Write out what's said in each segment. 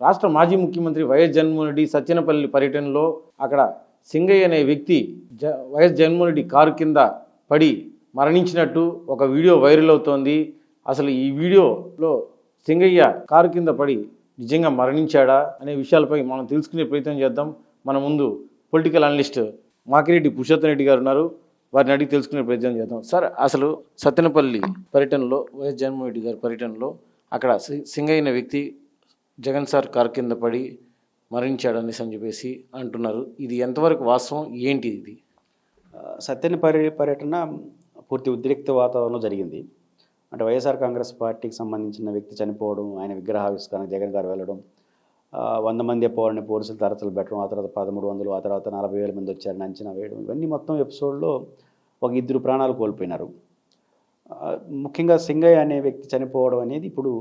రాష్ట్ర మాజీ ముఖ్యమంత్రి వైఎస్ జగన్మోహన్ రెడ్డి సత్యనపల్లి పర్యటనలో అక్కడ సింగయ్య అనే వ్యక్తి వైఎస్ జగన్మోహన్ రెడ్డి కారు కింద పడి మరణించినట్టు ఒక వీడియో వైరల్ అవుతోంది. అసలు ఈ వీడియోలో సింగయ్య కారు కింద పడి నిజంగా మరణించాడా అనే విషయాలపై మనం తెలుసుకునే ప్రయత్నం చేద్దాం. మన ముందు పొలిటికల్ అనలిస్ట్ మాకిరెడ్డి పురుషోత్తమ్ రెడ్డి గారు ఉన్నారు. వారిని అడిగి తెలుసుకునే ప్రయత్నం చేద్దాం. సార్, అసలు సత్తెనపల్లి పర్యటనలో వైఎస్ జగన్మోహన్ రెడ్డి గారి పర్యటనలో అక్కడ సింగయ్య అనే వ్యక్తి జగన్ సార్ కారు కింద పడి మరణించాడని చెప్పేసి అంటున్నారు. ఇది ఎంతవరకు వాస్తవం, ఏంటి ఇది? సత్తెనపల్లి పర్యటన పూర్తి ఉద్రిక్త వాతావరణంలో జరిగింది. అంటే వైఎస్ఆర్ కాంగ్రెస్ పార్టీకి సంబంధించిన వ్యక్తి చనిపోవడం, ఆయన విగ్రహావిష్కరణ జగన్ గారు వెళ్ళడం, 100 మంది పోవాలని పోలీసులు తరచలు పెట్టడం, ఆ తర్వాత 1300, ఆ తర్వాత 40,000 మంది వచ్చారని అంచనా వేయడం, ఇవన్నీ మొత్తం ఎపిసోడ్లో ఒక 2 ప్రాణాలు కోల్పోయినారు. ముఖ్యంగా సింగయ్య అనే వ్యక్తి చనిపోవడం అనేది ఇప్పుడు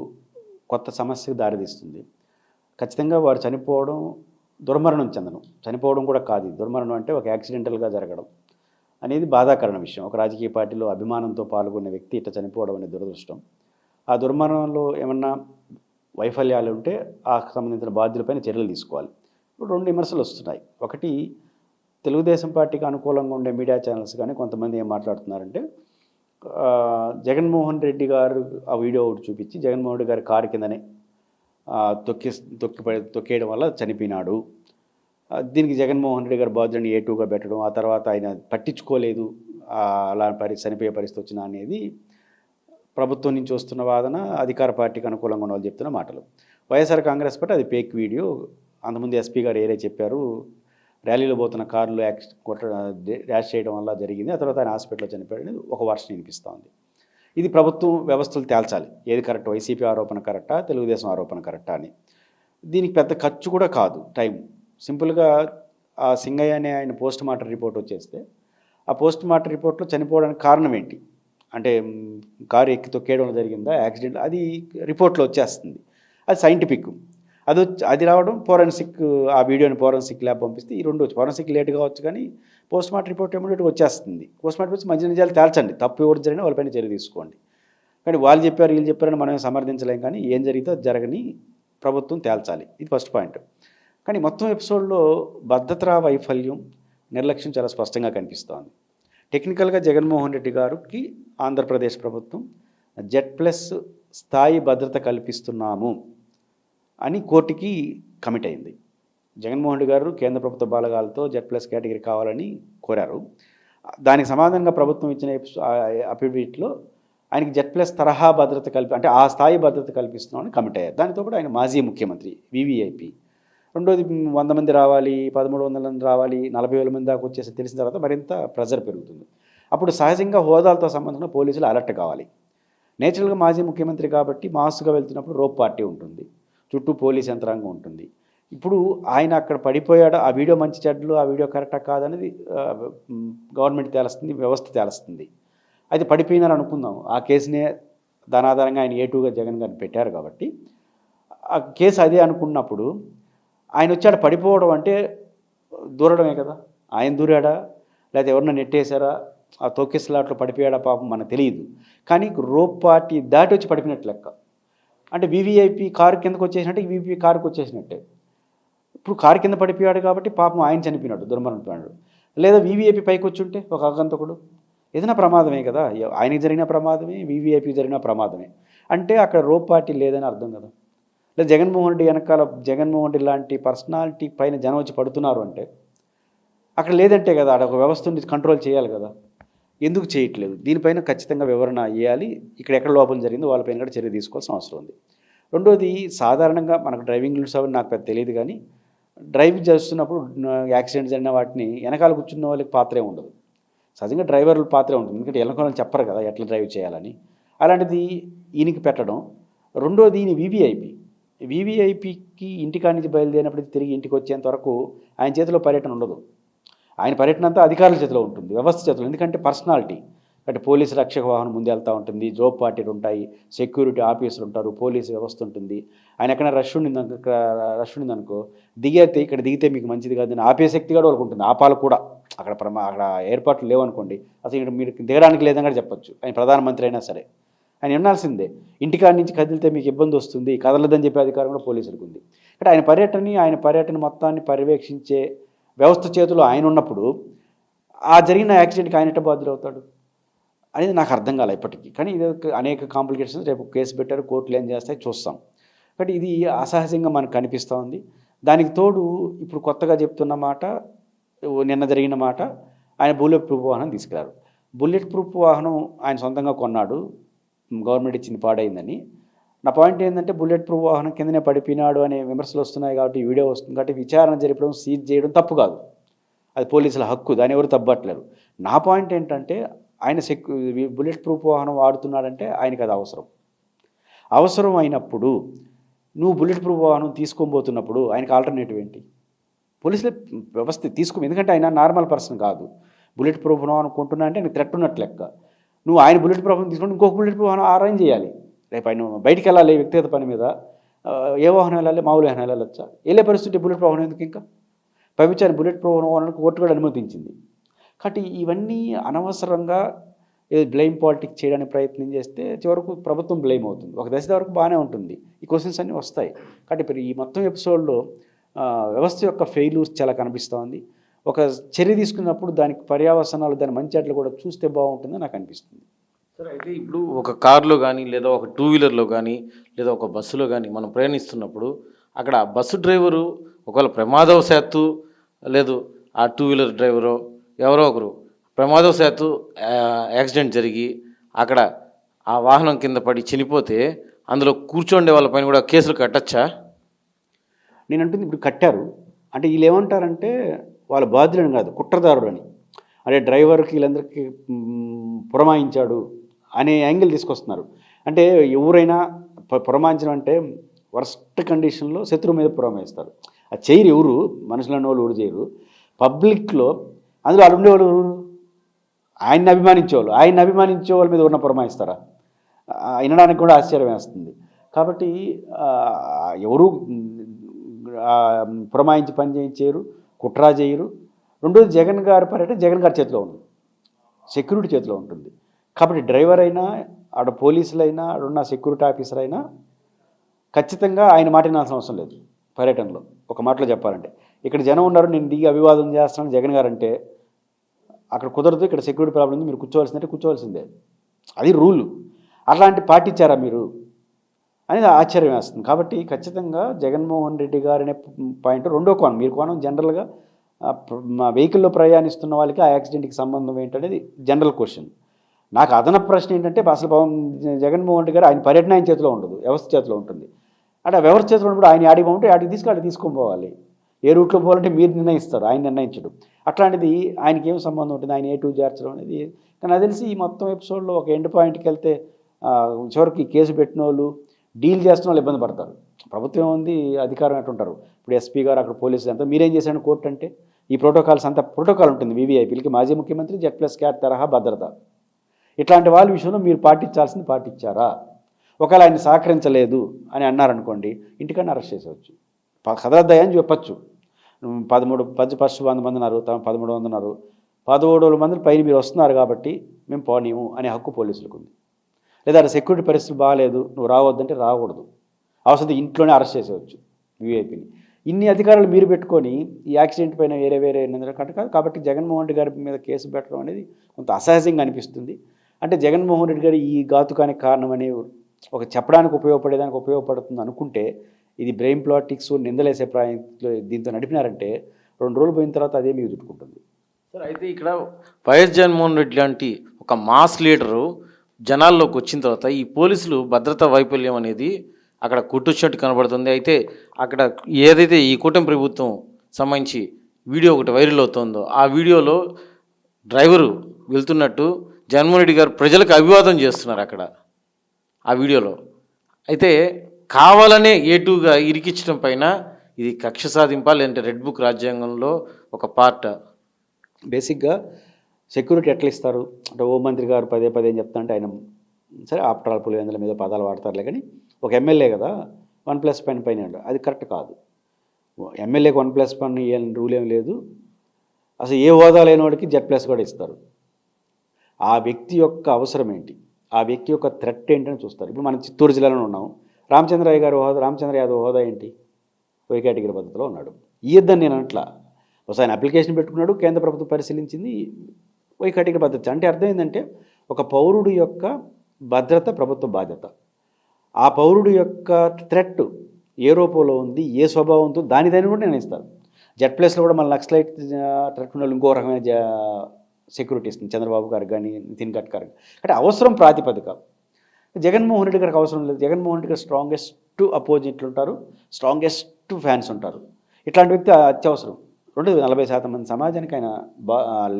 కొత్త సమస్యకు దారితీస్తుంది. ఖచ్చితంగా వారు చనిపోవడం దుర్మరణం చెందడం, చనిపోవడం కూడా కాదు, దుర్మరణం అంటే ఒక యాక్సిడెంటల్గా జరగడం అనేది బాధాకరణ విషయం. ఒక రాజకీయ పార్టీలో అభిమానంతో పాల్గొనే వ్యక్తి ఇట్లా చనిపోవడం అనేది దురదృష్టం. ఆ దుర్మరణంలో ఏమన్నా వైఫల్యాలు ఉంటే ఆ సంబంధించిన బాధ్యులపైన చర్యలు తీసుకోవాలి. ఇప్పుడు 2 విమర్శలు వస్తున్నాయి. ఒకటి, తెలుగుదేశం పార్టీకి అనుకూలంగా ఉండే మీడియా ఛానల్స్ కానీ కొంతమంది ఏం మాట్లాడుతున్నారంటే, జగన్మోహన్ రెడ్డి గారు ఆ వీడియో ఒకటి చూపించి జగన్మోహన్ రెడ్డి గారి కారు కిందనే తొక్కేయడం వల్ల చనిపోయినాడు, దీనికి జగన్మోహన్ రెడ్డి గారు బాధ్యులను A2గా పెట్టడం, ఆ తర్వాత ఆయన పట్టించుకోలేదు, అలా చనిపోయే పరిస్థితి వచ్చిన అనేది ప్రభుత్వం నుంచి వస్తున్న వాదన, అధికార పార్టీకి అనుకూలంగా ఉన్న వాళ్ళు చెప్తున్న మాటలు. వైఎస్ఆర్ కాంగ్రెస్ పార్టీ అది ఫేక్ వీడియో, అంతకుముందు ఎస్పీ గారు ఏరే చెప్పారు, ర్యాలీలో పోతున్న కారులో ర్యాష్ చేయడం వల్ల జరిగింది, ఆ తర్వాత ఆయన హాస్పిటల్లో చనిపోయాడు అనేది ఒక వర్షన్ వినిపిస్తూ ఉంది. ఇది ప్రభుత్వం వ్యవస్థలు తేల్చాలి, ఏది కరెక్ట్, వైసీపీ ఆరోపణ కరెక్టా, తెలుగుదేశం ఆరోపణ కరెక్టా అని. దీనికి పెద్ద ఖర్చు కూడా కాదు, టైం. సింపుల్గా ఆ సింగయ్య అనే ఆయన పోస్ట్ మార్టం రిపోర్ట్ వచ్చేస్తే, ఆ పోస్ట్ మార్టం రిపోర్ట్లో చనిపోవడానికి కారణం ఏంటి, అంటే కారు ఎక్కి తొక్కేయడం జరిగిందా, యాక్సిడెంట్, అది రిపోర్ట్లో వచ్చేస్తుంది. అది సైంటిఫిక్, అది రావడం ఫోరెన్సిక్, ఆ వీడియోని ఫోరెన్సిక్ ల్యాబ్ పంపిస్తే ఈ 2 వచ్చి, ఫోరెన్సిక్ లేట్ కావచ్చు కానీ పోస్ట్ మార్టం రిపోర్ట్ ఏమిటో వచ్చేస్తుంది. పోస్ట్ మార్టం వచ్చి మంచి నిజాలు తేల్చండి, తప్పు ఎవరు జరిగినా వాళ్ళపైన చర్య తీసుకోండి. కానీ వాళ్ళు చెప్పారు వీళ్ళు చెప్పారని మనం సమర్థించలేం, కానీ ఏం జరిగితే జరగని ప్రభుత్వం తేల్చాలి, ఇది ఫస్ట్ పాయింట్. కానీ మొత్తం ఎపిసోడ్లో భద్రతా వైఫల్యం, నిర్లక్ష్యం చాలా స్పష్టంగా కనిపిస్తోంది. టెక్నికల్గా జగన్మోహన్ రెడ్డి గారికి ఆంధ్రప్రదేశ్ ప్రభుత్వం Z+ స్థాయి భద్రత కల్పిస్తున్నాము అని కోర్టుకి కమిట్ అయింది. జగన్మోహన్ రెడ్డి గారు కేంద్ర ప్రభుత్వ బలగాలతో Z+ కేటగిరీ కావాలని కోరారు. దానికి సమాధానంగా ప్రభుత్వం ఇచ్చిన అఫిడవిట్లో ఆయనకి Z+ తరహా భద్రత అంటే ఆ స్థాయి భద్రత కల్పిస్తున్నామని కమిట్ అయ్యారు. దానితో కూడా ఆయన మాజీ ముఖ్యమంత్రి, VVIP. రెండోది, 100 మంది రావాలి, 1300 మంది రావాలి, 40,000 మంది దాకా వచ్చేసి తెలిసిన తర్వాత మరింత ప్రెజర్ పెరుగుతుంది. అప్పుడు సహజంగా హోదాలతో సంబంధించిన పోలీసులు అలర్ట్ కావాలి. నేచురల్గా మాజీ ముఖ్యమంత్రి కాబట్టి మాస్గా వెళ్తున్నప్పుడు రోప్ పార్టీ ఉంటుంది, చుట్టూ పోలీస్ యంత్రాంగం ఉంటుంది. ఇప్పుడు ఆయన అక్కడ పడిపోయాడు, ఆ వీడియో మంచి చెడ్డలు, ఆ వీడియో కరెక్టా కాదనేది గవర్నమెంట్ తేలుస్తుంది, వ్యవస్థ తేలుస్తుంది. అయితే పడిపోయినారు అనుకుందాం, ఆ కేసునే దాని ఆధారంగా ఆయన A2గా జగన్ గారిని పెట్టారు కాబట్టి ఆ కేసు అదే అనుకున్నప్పుడు ఆయన వచ్చాడు పడిపోవడం అంటే దూరడమే కదా. ఆయన దూరాడా లేకపోతే ఎవరన్నా నెట్టేశారా, ఆ తొక్కిసలాట్లో పడిపోయాడా పాపం మనకు తెలియదు. కానీ రోప్ పార్టీ దాటి వచ్చి పడిపోయినట్టు లెక్క. అంటే VVIP కారు కిందకు వచ్చేసినట్టే, VVIP కారుకు వచ్చేసినట్టే. ఇప్పుడు కారు కింద పడిపోయాడు కాబట్టి పాపం ఆయన చనిపోయినాడు, దుర్మరణిపోయాడు. లేదా VVIP పైకి వచ్చి ఉంటే ఒక ఆగంతకుడు, ఏదైనా ప్రమాదమే కదా. ఆయనకి జరిగిన ప్రమాదమే, VVIP జరిగిన ప్రమాదమే. అంటే అక్కడ రోప్ పార్టీ లేదని అర్థం కదా. లేదా జగన్మోహన్ రెడ్డి వెనకాల జగన్మోహన్ రెడ్డి లాంటి పర్సనాలిటీ పైన జనం వచ్చి పడుతున్నారు అంటే అక్కడ లేదంటే కదా, అక్కడ ఒక వ్యవస్థని కంట్రోల్ చేయాలి కదా. ఎందుకు చేయట్లేదు, దీనిపైన ఖచ్చితంగా వివరణ ఇవ్వాలి. ఇక్కడ ఎక్కడ లోపం జరిగిందో వాళ్ళపైన కూడా చర్య తీసుకోవాల్సిన అవసరం ఉంది. రెండోది, సాధారణంగా మనకు డ్రైవింగ్ రూల్స్ అవి నాకు పెద్ద తెలియదు, కానీ డ్రైవ్ చేస్తున్నప్పుడు యాక్సిడెంట్ జరిగిన వాటిని వెనకాల కూర్చున్న వాళ్ళకి పాత్రే ఉండదు, సహజంగా డ్రైవర్ల పాత్రే ఉంటుంది. ఎందుకంటే వెనకాల చెప్పరు కదా ఎట్లా డ్రైవ్ చేయాలని. అలాంటిది ఈయనకి పెట్టడం. రెండోది, ఈయన VVIPకి ఇంటికాడి నుంచి బయలుదేరినప్పుడు తిరిగి ఇంటికి వచ్చేంత వరకు ఆయన చేతిలో పర్యటన ఉండదు. ఆయన పర్యటన అంతా అధికారుల చేతిలో ఉంటుంది, వ్యవస్థ చేతిలో. ఎందుకంటే పర్సనాలిటీ, అంటే పోలీసు రక్షక వాహనం ముందు వెళ్తూ ఉంటుంది, జోబ్ పార్టీలు ఉంటాయి, సెక్యూరిటీ ఆఫీసర్లు ఉంటారు, పోలీసు వ్యవస్థ ఉంటుంది. ఆయన ఎక్కడైనా రష్ ఉండిందనుకో దిగితే, ఇక్కడ దిగితే మీకు మంచిది కాదని ఆపే శక్తి కూడా వాళ్ళకు ఉంటుంది, ఆపాలు కూడా. అక్కడ ఏర్పాట్లు లేవనుకోండి, అసలు ఇక్కడ మీరు దిగడానికి లేదని కూడా చెప్పొచ్చు, ఆయన ప్రధానమంత్రి అయినా సరే. ఆయన వినాల్సిందే. ఇంటికాడి నుంచి కదిలితే మీకు ఇబ్బంది వస్తుంది, కదలదని చెప్పే అధికారం కూడా పోలీసులకు ఉంది. అంటే ఆయన పర్యటన మొత్తాన్ని పర్యవేక్షించే వ్యవస్థ చేతిలో ఆయన ఉన్నప్పుడు ఆ జరిగిన యాక్సిడెంట్కి ఆయన ఎట్ట బాధ్యులవుతాడు అనేది నాకు అర్థం కాలే ఇప్పటికీ. కానీ ఇది అనేక కాంప్లికేషన్స్, రేపు కేసు పెట్టారు, కోర్టులు ఏం చేస్తాయి చూస్తాం. కాబట్టి ఇది అసహజంగా మనకు కనిపిస్తూ ఉంది. దానికి తోడు ఇప్పుడు కొత్తగా చెప్తున్న మాట, నిన్న జరిగిన మాట, ఆయన బుల్లెట్ ప్రూఫ్ వాహనం తీసుకురారు. బుల్లెట్ ప్రూఫ్ వాహనం ఆయన సొంతంగా కొన్నాడు, గవర్నమెంట్ ఇచ్చింది పాడైందని. నా పాయింట్ ఏంటంటే బుల్లెట్ ప్రూఫ్ వాహనం కిందనే పడిపోయినాడు అనే విమర్శలు వస్తున్నాయి కాబట్టి, వీడియో వస్తుంది కాబట్టి విచారణ జరపడం, సీజ్ చేయడం తప్పు కాదు, అది పోలీసుల హక్కు, దాన్ని ఎవరు తప్పట్లేరు. నా పాయింట్ ఏంటంటే ఆయన బుల్లెట్ ప్రూఫ్ వాహనం వాడుతున్నాడంటే ఆయనకి అది అవసరం అయినప్పుడు, నువ్వు బుల్లెట్ ప్రూఫ్ వాహనం తీసుకోబోతున్నప్పుడు ఆయనకి ఆల్టర్నేటివ్ ఏంటి? పోలీసులే వ్యవస్థ ఎందుకంటే ఆయన నార్మల్ పర్సన్ కాదు. బుల్లెట్ ప్రూఫ్ వాహనం కొంటున్నా అంటే ఆయన థ్రెట్ ఉన్నట్టు లెక్క. నువ్వు ఆయన బుల్లెట్ ప్రూఫ్ తీసుకుంటే ఇంకొక బుల్లెట్ ప్రూఫ్ వాహనం అరేంజ్ చేయాలి. రేపు ఆయన బయటికి వెళ్ళాలి వ్యక్తిగత పని మీద, ఏ వాహనం వెళ్ళాలి? మామూలు వాహనం వెళ్ళొచ్చా? వెళ్ళే పరిస్థితి బుల్లెట్ ప్రూఫ్ వాహనం ఎందుకు? ఇంకా పైపించాలి బుల్లెట్ ప్రూఫ్ వాహనానికి కోర్టు కూడా అనుమతించింది. కాబట్టి ఇవన్నీ అనవసరంగా బ్లేమ్ పాలిటిక్స్ చేయడానికి ప్రయత్నం చేస్తే చివరకు ప్రభుత్వం బ్లేమ్ అవుతుంది. ఒక దశ వరకు బాగానే ఉంటుంది, ఈ క్వశ్చన్స్ అన్నీ వస్తాయి. కాబట్టి ఇప్పుడు ఈ మొత్తం ఎపిసోడ్లో వ్యవస్థ యొక్క ఫెయిల్యూర్స్ చాలా కనిపిస్తూ ఉంది. ఒక చర్య తీసుకున్నప్పుడు దానికి పర్యావసనాలు, దాని మంచి అట్లు కూడా చూస్తే బాగుంటుందని నాకు అనిపిస్తుంది. సరే, అయితే ఇప్పుడు ఒక కారులో కానీ, లేదా ఒక టూ వీలర్లో కానీ, లేదా ఒక బస్సులో కానీ మనం ప్రయాణిస్తున్నప్పుడు అక్కడ బస్సు డ్రైవరు ఒకవేళ ప్రమాదవశాత్తు, లేదు ఆ టూ వీలర్ డ్రైవరు ఎవరో ఒకరు ప్రమాదవశాత్తు యాక్సిడెంట్ జరిగి అక్కడ ఆ వాహనం కింద పడి చనిపోతే అందులో కూర్చోండే వాళ్ళపైన కూడా కేసులు కట్టచ్చా? నేను అంటుంది ఇప్పుడు కట్టారు అంటే వీళ్ళు ఏమంటారంటే వాళ్ళ బాధ్యులను కాదు, కుట్రదారుడు అని. అంటే డ్రైవర్కి వీళ్ళందరికీ పురమాయించాడు అనే యాంగిల్ తీసుకొస్తున్నారు. అంటే ఎవరైనా పురమాయించడం అంటే వర్స్ట్ కండిషన్లో శత్రువు మీద పురమాయిస్తారు. అది చేయరు ఎవరు, మనుషులు అన్న వాళ్ళు ఎవరు చేయరు. పబ్లిక్లో అందులో వాళ్ళు ఉండేవాళ్ళు ఎవరు? ఆయన్ని అభిమానించే వాళ్ళ మీద ఉన్న పురమాయిస్తారా? వినడానికి కూడా ఆశ్చర్యం వేస్తుంది. కాబట్టి ఎవరు పురమాయించి పని చేయించారు, కుట్రా చేయరు. రెండోది జగన్ గారి పర్యటన జగన్ గారి చేతిలో ఉంది, సెక్యూరిటీ చేతిలో ఉంటుంది. కాబట్టి డ్రైవర్ అయినా, ఆడ పోలీసులైనా, ఆడున్న సెక్యూరిటీ ఆఫీసర్ అయినా ఖచ్చితంగా ఆయన మాట వినాల్సిన అవసరం లేదు. పర్యటనలో ఒక మాటలో చెప్పాలంటే, ఇక్కడ జనం ఉన్నారు, నేను దిగి అభివాదం చేస్తున్నాను జగన్ గారు అంటే అక్కడ కుదరదు, ఇక్కడ సెక్యూరిటీ ప్రాబ్లం ఉంది, మీరు కూర్చోవలసిందంటే కూర్చోవలసిందే, అది రూలు. అట్లాంటి పాటించారా మీరు అనేది ఆశ్చర్యం వేస్తుంది. కాబట్టి ఖచ్చితంగా జగన్మోహన్ రెడ్డి గారు అనే పాయింట్. రెండో కోణం, మీరు కోణం జనరల్గా మా వెహికల్లో ప్రయాణిస్తున్న వాళ్ళకి ఆ యాక్సిడెంట్కి సంబంధం ఏంటనేది జనరల్ క్వశ్చన్. నాకు అదనపు ప్రశ్న ఏంటంటే అసలు జగన్మోహన్ రెడ్డి గారు ఆయన పర్యటన ఆయన చేతిలో ఉండదు, వ్యవస్థ చేతిలో ఉంటుంది. అంటే ఆ వ్యవస్థ చేతిలో ఉన్నప్పుడు ఆయన ఆడికి పోతే ఆడికి తీసుకొని పోవాలి. ఏ రూట్లో పోవాలంటే మీరు నిర్ణయిస్తారు, ఆయన నిర్ణయించడు. అట్లాంటిది ఆయనకి ఏం సంబంధం ఉంటుంది, ఆయన ఏ టూ చేర్చడం అనేది. కానీ నాకు తెలిసి ఈ మొత్తం ఎపిసోడ్లో ఒక ఎండ్ పాయింట్కి వెళ్తే చివరికి కేసు పెట్టిన వాళ్ళు, డీల్ చేస్తున్న వాళ్ళు ఇబ్బంది పడతారు. ప్రభుత్వం ఉంది, అధికారం ఎట్టుంటారు. ఇప్పుడు ఎస్పీ గారు, అక్కడ పోలీసులు అంతా మీరేం చేశాడు కోర్టు అంటే ఈ ప్రోటోకాల్స్ అంతా ప్రోటోకాల్ ఉంటుంది. వీవీఐపీలకి మాజీ ముఖ్యమంత్రి Z+CAT తరహా భద్రత. ఇట్లాంటి వాళ్ళ విషయంలో మీరు పాటించాల్సింది పాటించారా? ఒకవేళ ఆయన సహకరించలేదు అని అన్నారనుకోండి, ఇంటికన్నా అరెస్ట్ చేసేవచ్చు, కదలద్దాయని చెప్పచ్చు. 100 మంది ఉన్నారు, 1300 ఉన్నారు, 1700 మంది పైన మీరు వస్తున్నారు కాబట్టి మేము పోనీము అనే హక్కు పోలీసులకు ఉంది. లేదా సెక్యూరిటీ పరిస్థితులు బాగాలేదు, నువ్వు రావద్దంటే రాకూడదు, అవసరం ఇంట్లోనే అరెస్ట్ చేసేవచ్చు వీఐపీని. ఇన్ని అధికారాలు మీరు పెట్టుకొని ఈ యాక్సిడెంట్ పైన వేరే కాదు. కాబట్టి జగన్మోహన్ రెడ్డి గారి మీద కేసు పెట్టడం అనేది కొంత అసహజంగా అనిపిస్తుంది. అంటే జగన్మోహన్ రెడ్డి గారు ఈ ఘాతుకానికి కారణమని ఒక చెప్పడానికి ఉపయోగపడేదానికి ఉపయోగపడుతుంది అనుకుంటే, ఇది బ్రెయిన్ పాలిటిక్స్, నిందలేసే ప్రయత్నంలో దీంతో నడిపినారంటే 2 రోజులు పోయిన తర్వాత అదే మీకు చుట్టుకుంటుంది. సార్, అయితే ఇక్కడ వైఎస్ జగన్మోహన్ రెడ్డి లాంటి ఒక మాస్ లీడరు జనాల్లోకి వచ్చిన తర్వాత ఈ పోలీసులు భద్రతా వైఫల్యం అనేది అక్కడ కొట్టుచ్చినట్టు కనబడుతుంది. అయితే అక్కడ ఏదైతే ఈ కూటమి ప్రభుత్వం సంబంధించి వీడియో ఒకటి వైరల్ అవుతుందో, ఆ వీడియోలో డ్రైవరు వెళ్తున్నట్టు జగన్మోహన్ రెడ్డి గారు ప్రజలకు అభివాదం చేస్తున్నారు అక్కడ ఆ వీడియోలో. అయితే కావాలనే ఏటుగా ఇరికించడం పైన ఇది కక్ష సాధింపా, లేదంటే రెడ్ బుక్ రాజ్యాంగంలో ఒక పార్ట్? బేసిక్గా సెక్యూరిటీ ఎట్లా ఇస్తారు అంటే, హోంమంత్రి గారు పదే ఏం చెప్తా అంటే, ఆయన సరే ఆఫ్టర్ ఆల్ పులివెందుల మీద పదాలు వాడతారులే, కానీ ఒక ఎమ్మెల్యే కదా 1+1 పైన, అది కరెక్ట్ కాదు. ఎమ్మెల్యేకి 1+1 ఇవ్వాలని రూల్ ఏం లేదు. అసలు ఏ హోదా లేని వాడికి Z+ కూడా ఇస్తారు. ఆ వ్యక్తి యొక్క అవసరం ఏంటి, ఆ వ్యక్తి యొక్క థ్రెట్ ఏంటని చూస్తారు. ఇప్పుడు మనం చిత్తూరు జిల్లాలో ఉన్నాం. రామచంద్ర యాదవ్ హోదా ఏంటి? వై కేటగిరీ పద్ధతిలో ఉన్నాడు. ఇద్దని నేను అట్లా ఒకసారి అప్లికేషన్ పెట్టుకున్నాడు, కేంద్ర ప్రభుత్వం పరిశీలించింది, వై కేటగిరీ పద్ధతి. అంటే అర్థం ఏంటంటే ఒక పౌరుడు యొక్క భద్రత ప్రభుత్వ బాధ్యత. ఆ పౌరుడు యొక్క థ్రెట్ ఏ రూపంలో ఉంది, ఏ స్వభావంతో దాని కూడా నేను ఇస్తాను. జెడ్+లో కూడా మన నక్సలైట్ థ్రెట్ ఉన్న ఇంకో రకమైన సెక్యూరిటీ ఇస్తుంది చంద్రబాబు గారికి కానీ నితిన్ గడ్కరీ. అంటే అవసరం ప్రాతిపదిక. జగన్మోహన్ రెడ్డి గారికి అవసరం లేదు. జగన్మోహన్ రెడ్డి గారు స్ట్రాంగెస్ట్ అపోజిట్లు ఉంటారు, స్ట్రాంగెస్ట్ ఫ్యాన్స్ ఉంటారు. ఇట్లాంటి వ్యక్తి అత్యవసరం. 40% మంది సమాజానికి ఆయన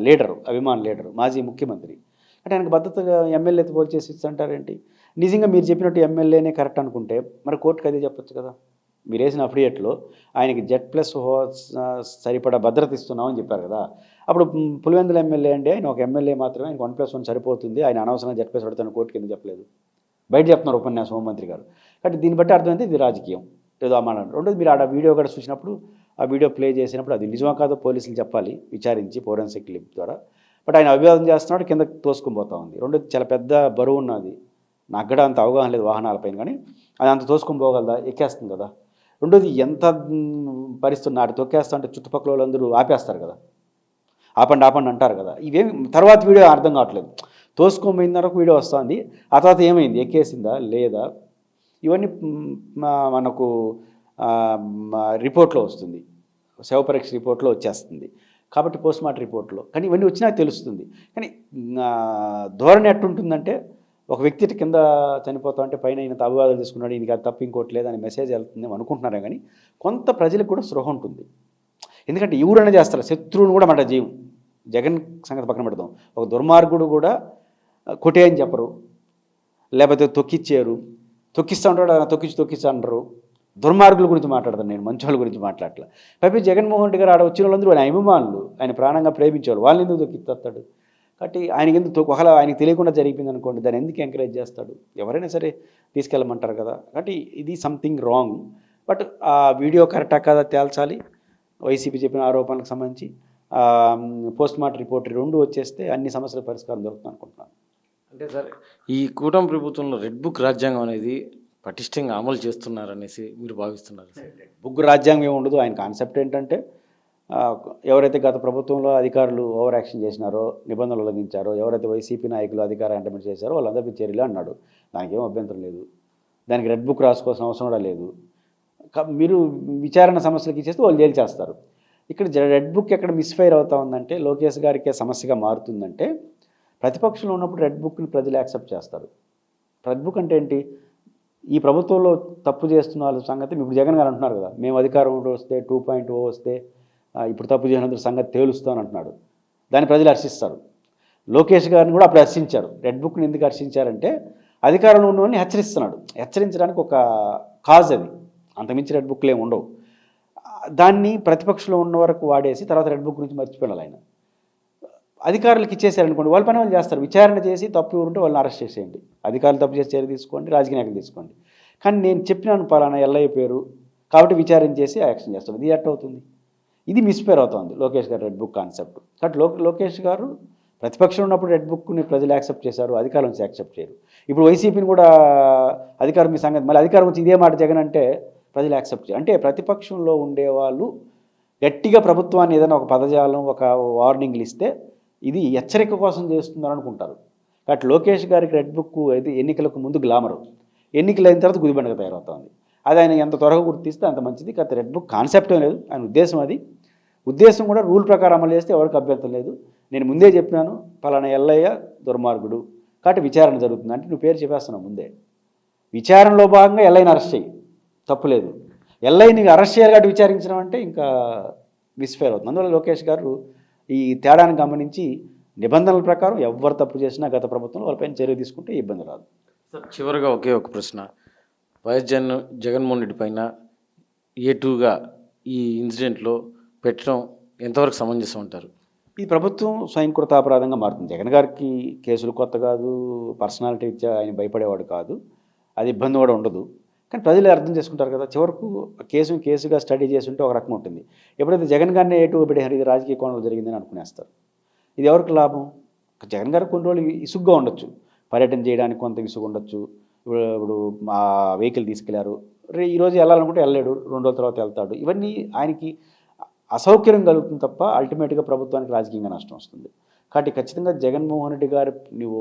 లీడరు, అభిమాన లీడరు, మాజీ ముఖ్యమంత్రి. అంటే ఆయనకు భద్రతగా ఎమ్మెల్యేతో పోల్ చేసి ఇస్తుంటారేంటి? నిజంగా మీరు చెప్పినట్టు ఎమ్మెల్యేనే కరెక్ట్ అనుకుంటే మరి కోర్టుకు అదే చెప్పొచ్చు కదా. మీరు వేసిన అఫిడవిట్లో ఆయనకి జెడ్+ సరిపడా భద్రత ఇస్తున్నామని చెప్పారు కదా. అప్పుడు పులివెందుల ఎమ్మెల్యే అండి, ఆయన ఒక ఎమ్మెల్యే మాత్రమే, ఆయనకు 1+1 సరిపోతుంది, ఆయన అనవసరంగా జెడ్+ పెడతాను కోర్టుకి ఎందుకు చెప్పలేదు? బయట చెప్తున్నారు ఉపన్యాసం హోంమంత్రి గారు. కాబట్టి దీన్ని బట్టి అర్థమైతే ఇది రాజకీయం ఏదో అమ్మాలి. రెండోది మీరు ఆడ వీడియో కూడా చూసినప్పుడు, ఆ వీడియో ప్లే చేసినప్పుడు అది నిజమా కాదో పోలీసులు చెప్పాలి విచారించి ఫోరెన్సిక్ లిప్ ద్వారా. బట్ ఆయన అభివాదం చేస్తున్నాడు, కింద తోసుకొని పోతా ఉంది. రెండోది చాలా పెద్ద బరువు ఉన్నది, నాకు కూడా అంత అవగాహన లేదు వాహనాలపైన, కానీ అది అంత తోసుకొని పోగలదా? ఎక్కేస్తుంది కదా. రెండోది ఎంత పరిస్థితి నాటి తొక్కేస్తా అంటే చుట్టుపక్కల వాళ్ళందరూ ఆపేస్తారు కదా, ఆపండి ఆపండి అంటారు కదా. ఇవేమి తర్వాత వీడియో అర్థం కావట్లేదు. తోసుకొని వరకు వీడియో వస్తుంది, ఆ తర్వాత ఏమైంది, ఎక్కేసిందా లేదా, ఇవన్నీ మనకు రిపోర్ట్లో వస్తుంది, శవపరీక్ష రిపోర్ట్లో వచ్చేస్తుంది. కాబట్టి పోస్ట్మార్టం రిపోర్ట్లో కానీ ఇవన్నీ వచ్చినా తెలుస్తుంది. కానీ ధోరణి ఎట్టుంటుందంటే ఒక వ్యక్తి కింద చనిపోతా అంటే పైన ఈయన అభివాదాలు తీసుకున్నాడు, ఈయనకి అది తప్ప ఇంకోటి లేదని మెసేజ్ వెళ్తుంది అనుకుంటున్నారే. కానీ కొంత ప్రజలకు కూడా స్పృహ ఉంటుంది. ఎందుకంటే ఎవరైనా చేస్తారు, శత్రువుని కూడా మాట జీవం. జగన్ సంగతి పక్కన పెడతాం, ఒక దుర్మార్గుడు కూడా కొట్టే అని చెప్పరు, లేకపోతే తొక్కిచ్చారు, తొక్కిస్తూ ఉంటాడు, తొక్కిచ్చి అంటారు. దుర్మార్గుల గురించి మాట్లాడతాను నేను, మంచి వాళ్ళ గురించి మాట్లాడలే. పైపు జగన్మోహన్ రెడ్డి గారు ఆడ వచ్చిన వాళ్ళందరూ ఆయన అభిమానులు, ఆయన ప్రాణంగా ప్రేమించేవాళ్ళు, వాళ్ళని ఎందుకు తొక్కిస్తాడు? కాబట్టి ఆయనకి ఎందుకు ఒకవేళ ఆయనకి తెలియకుండా జరిగిపోయింది అనుకోండి, దాన్ని ఎందుకు ఎంకరేజ్ చేస్తాడు? ఎవరైనా సరే తీసుకెళ్ళమంటారు కదా. కాబట్టి ఇది సంథింగ్ రాంగ్. బట్ ఆ వీడియో కరెక్టా కాదా తేల్చాలి. వైసీపీ చెప్పిన ఆరోపణలకు సంబంధించి పోస్ట్మార్టం రిపోర్ట్ 2 వచ్చేస్తే అన్ని సమస్యల పరిష్కారం దొరుకుతుంది అనుకుంటున్నాను. అంటే సార్, ఈ కూటమి ప్రభుత్వంలో రెడ్ బుక్ రాజ్యాంగం అనేది పటిష్టంగా అమలు చేస్తున్నారనేసి మీరు భావిస్తున్నారు? బుక్ రాజ్యాంగం ఏమి ఉండదు. ఆయన కాన్సెప్ట్ ఏంటంటే ఎవరైతే గత ప్రభుత్వంలో అధికారులు ఓవర్ యాక్షన్ చేసినారో, నిబంధనలు ఉల్లంఘించారో, ఎవరైతే వైసీపీ నాయకులు అధికార ఎంటర్మెంట్ చేశారో వాళ్ళందరికీ చర్యలు అన్నాడు. దానికి ఏం అభ్యంతరం లేదు, దానికి రెడ్ బుక్ రాసుకోవాల్సిన అవసరం కూడా లేదు. మీరు విచారణ సమస్యలకు ఇచ్చేస్తే వాళ్ళు జైలు చేస్తారు. ఇక్కడ రెడ్ బుక్ ఎక్కడ మిస్ఫైర్ అవుతా ఉందంటే, లోకేష్ గారికి సమస్యగా మారుతుందంటే, ప్రతిపక్షంలో ఉన్నప్పుడు రెడ్ బుక్ని ప్రజలు యాక్సెప్ట్ చేస్తారు. రెడ్ బుక్ అంటే ఏంటి? ఈ ప్రభుత్వంలో తప్పు చేస్తున్న వాళ్ళ సంగతి ఇప్పుడు జగన్ గారు అంటున్నారు కదా, మేము అధికారం వస్తే 2.0 వస్తే ఇప్పుడు తప్పు చేసినందుకు సంగతి తేలుస్తాను అంటున్నాడు. దాన్ని ప్రజలు హర్షిస్తారు. లోకేష్ గారిని కూడా అప్పుడు హర్షించారు. రెడ్ బుక్ని ఎందుకు హర్షించారంటే అధికారంలో ఉన్న వాళ్ళని హెచ్చరిస్తున్నాడు. హెచ్చరించడానికి ఒక కాజ్ అది, అంతమించి రెడ్ బుక్లు ఏమి ఉండవు. దాన్ని ప్రతిపక్షంలో ఉన్న వరకు వాడేసి తర్వాత రెడ్ బుక్ గురించి మర్చిపోయాలి ఆయన. అధికారులకు ఇచ్చేసారనుకోండి, వాళ్ళ పని వాళ్ళు చేస్తారు. విచారణ చేసి తప్పు ఉంటే వాళ్ళని అరెస్ట్ చేసేయండి, అధికారులు తప్పు చేసి చర్య తీసుకోండి, రాజకీయ నాయకులు తీసుకోండి. కానీ నేను చెప్పినాను పలానా ఎల్లయ్య పేరు కాబట్టి విచారణ చేసి యాక్షన్ చేస్తాను, ఇది ఎట్ అవుతుంది? ఇది మిస్ఫేర్ అవుతుంది లోకేష్ గారు రెడ్ బుక్ కాన్సెప్ట్. కాబట్టి లోకేష్ గారు ప్రతిపక్షంలో ఉన్నప్పుడు రెడ్ బుక్ని ప్రజలు యాక్సెప్ట్ చేశారు, అధికారం నుంచి యాక్సెప్ట్ చేయరు. ఇప్పుడు వైసీపీని కూడా అధికారం మీ సంగతి, మళ్ళీ అధికారం వచ్చి ఇదే మాట జగన్ అంటే ప్రజలు యాక్సెప్ట్ చేయరు. అంటే ప్రతిపక్షంలో ఉండేవాళ్ళు గట్టిగా ప్రభుత్వాన్ని ఏదైనా ఒక పదజాలం, ఒక వార్నింగ్లు ఇస్తే ఇది హెచ్చరిక కోసం చేస్తున్నారు అనుకుంటారు. కాబట్టి లోకేష్ గారికి రెడ్ బుక్ అయితే ఎన్నికలకు ముందు గ్లామరు, ఎన్నికలు అయిన తర్వాత గుదిబండగా తయారవుతుంది. అది ఆయన ఎంత త్వరగా గుర్తిస్తే అంత మంచిది. కాకపోతే రెడ్ బుక్ కాన్సెప్ట్ ఏం లేదు, ఆయన ఉద్దేశం అది. ఉద్దేశం కూడా రూల్ ప్రకారం అమలు చేస్తే ఎవరికి అభ్యంతరం లేదు. నేను ముందే చెప్పినాను పలానా ఎల్లయ్య దుర్మార్గుడు కాబట్టి విచారణ జరుగుతుంది అంటే నువ్వు పేరు చెప్పేస్తున్నావు ముందే. విచారణలో భాగంగా ఎల్లయ్యని అరెస్ట్ చేయి, తప్పులేదు. ఎల్లయ్యని అరెస్ట్ చేయాలి కాబట్టి విచారించడం అంటే ఇంకా మిస్ఫేర్ అవుతుంది. అందువల్ల లోకేష్ గారు ఈ తేడాను గమనించి నిబంధనల ప్రకారం ఎవరు తప్పు చేసినా గత ప్రభుత్వంలో వాళ్ళపైన చర్య తీసుకుంటే ఇబ్బంది రాదు. చివరిగా ఒకే ఒక ప్రశ్న, వైఎస్ జగన్మోహన్ రెడ్డి పైన A2గా ఈ ఇన్సిడెంట్లో పెట్టడం ఎంతవరకు సమంజసం అంటారు? ఈ ప్రభుత్వం స్వయంకృతాపరాధంగా మారుతుంది. జగన్ గారికి కేసులు కొత్త కాదు, పర్సనాలిటీ ఇచ్చా ఆయన భయపడేవాడు కాదు, అది ఇబ్బంది కూడా ఉండదు. కానీ ప్రజలు అర్థం చేసుకుంటారు కదా. చివరకు కేసుగా స్టడీ చేసి ఉంటే ఒక రకం ఉంటుంది. ఎప్పుడైతే జగన్ గారిని A2 పెట్టారు, ఇది రాజకీయ కోణంలో జరిగిందని అనుకునేస్తారు. ఇది ఎవరికి లాభం? జగన్ గారికి కొన్ని రోజులు ఇసుగ్గా ఉండొచ్చు, పర్యటన చేయడానికి కొంత విసుగు ఉండొచ్చు. ఇప్పుడు మా వెహికల్ తీసుకెళ్లారు, ఈరోజు వెళ్ళాలనుకుంటే వెళ్ళలేడు, 2 రోజుల తర్వాత వెళ్తాడు. ఇవన్నీ ఆయనకి అసౌకర్యం కలుగుతుంది తప్ప అల్టిమేట్గా ప్రభుత్వానికి రాజకీయంగా నష్టం వస్తుంది. కాబట్టి ఖచ్చితంగా జగన్మోహన్ రెడ్డి గారు నువ్వు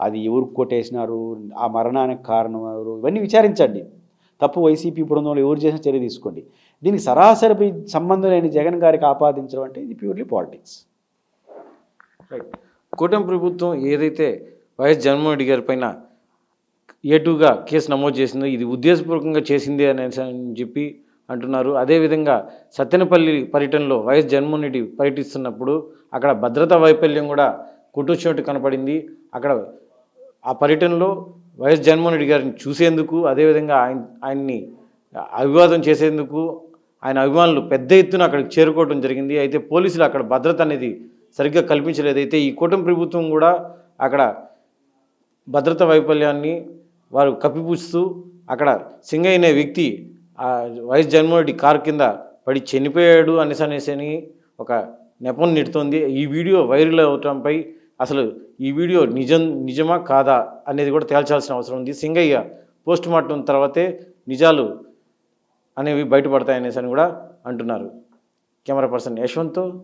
అది ఎవరు కొట్టేసినారు, ఆ మరణానికి కారణం ఎవరు, ఇవన్నీ విచారించండి. తప్పు వైసీపీ బృందంలో ఎవరు చేసిన చర్య తీసుకోండి. దీనికి సరాసరి సంబంధం లేని జగన్ గారికి ఆపాదించడం అంటే ఇది ప్యూర్లీ పాలిటిక్స్. రైట్. కూటమి ప్రభుత్వం ఏదైతే వైఎస్ జగన్మోహన్ రెడ్డి గారి పైన A2గా కేసు నమోదు చేసిందో ఇది ఉద్దేశపూర్వకంగా చేసింది అని చెప్పి అంటున్నారు. అదేవిధంగా సత్తెనపల్లి పర్యటనలో వైఎస్ జగన్మోహన్ రెడ్డి పర్యటిస్తున్నప్పుడు అక్కడ భద్రతా వైఫల్యం కూడా కొట్టొచ్చినట్టు కనపడింది. అక్కడ ఆ పర్యటనలో వైఎస్ జగన్మోహన్ రెడ్డి గారిని చూసేందుకు, అదేవిధంగా ఆయన్ని అభివాదం చేసేందుకు ఆయన అభిమానులు పెద్ద ఎత్తున అక్కడికి చేరుకోవడం జరిగింది. అయితే పోలీసులు అక్కడ భద్రత అనేది సరిగ్గా కల్పించలేదు. అయితే ఈ కూటమి ప్రభుత్వం కూడా అక్కడ భద్రతా వైఫల్యాన్ని వారు కప్పిపుస్తూ అక్కడ సింగయ్య అనే వ్యక్తి వైఎస్ జగన్మోహన్ రెడ్డి కారు కింద పడి చనిపోయాడు అనేసి ఒక నెపం నెడుతోంది. ఈ వీడియో వైరల్ అవటంపై అసలు ఈ వీడియో నిజమా కాదా అనేది కూడా తేల్చాల్సిన అవసరం ఉంది. సింగయ్య పోస్ట్ మార్టం తర్వాతే నిజాలు అనేవి బయటపడతాయనేసి కూడా అంటున్నారు. Camera person యశ్వంత్తో